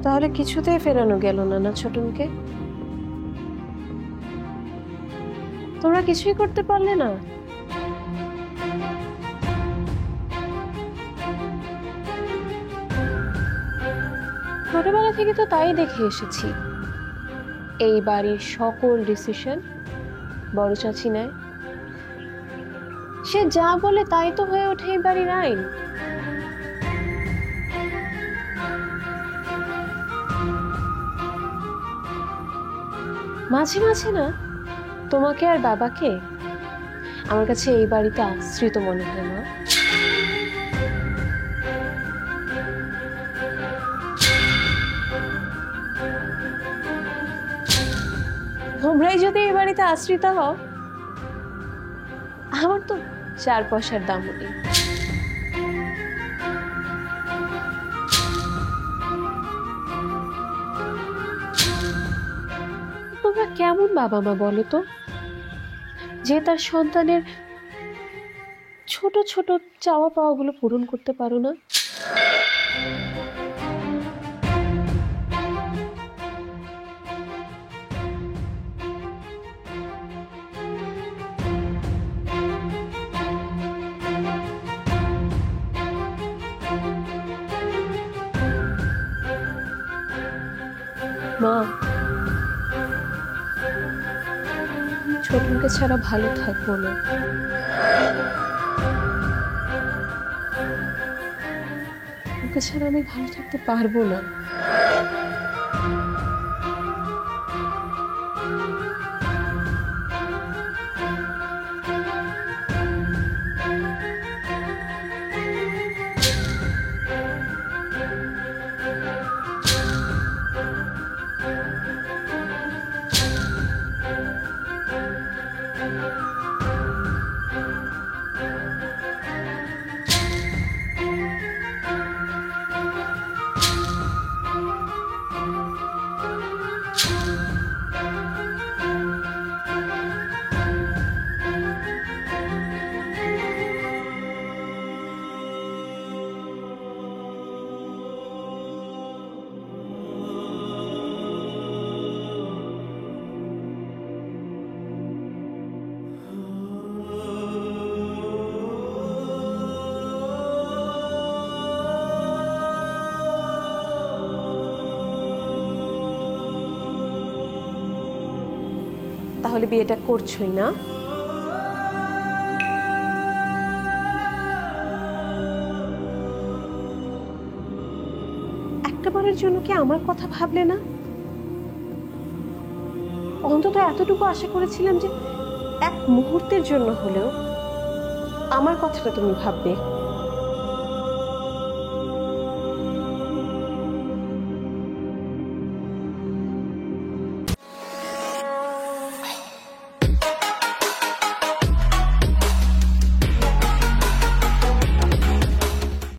তাহলে কিছুতেই ফেরানো গেল না না ছোটনকে? তোমরা কিছুই করতে পারলে না? ছোটবেলা থেকে তো তাই দেখে এসেছি, এই বাড়ির সকল ডিসিশন বড় চাচি নেয়। সে যা বলে তাই তো হয়ে ওঠে এই বাড়ির আইন। মাঝে মাঝে না তোমাকে আর বাবাকে আমার কাছে এই বাড়িতে আশ্রিত মনে হয় না? তোমরাই যদি এই বাড়িতে আশ্রিত হও, আমার তো 4 পয়সার দামও নেই। তোমরা কেমন বাবা মা বলো তো, যে তার সন্তানের ছোট ছোট চাওয়া পাওয়াগুলো পূরণ করতে পারো না? মা, ছোটনকে ছাড়া ভালো থাকবো না। ওকে ছাড়া আমি ভালো থাকতে পারবো না। তাহলে বিয়েটা করছই না? একটাবারের জন্য কি আমার কথা ভাবলে না? অন্তত এতটুকু আশা করেছিলাম যে এক মুহূর্তের জন্য হলেও আমার কথাটা তুমি ভাববে।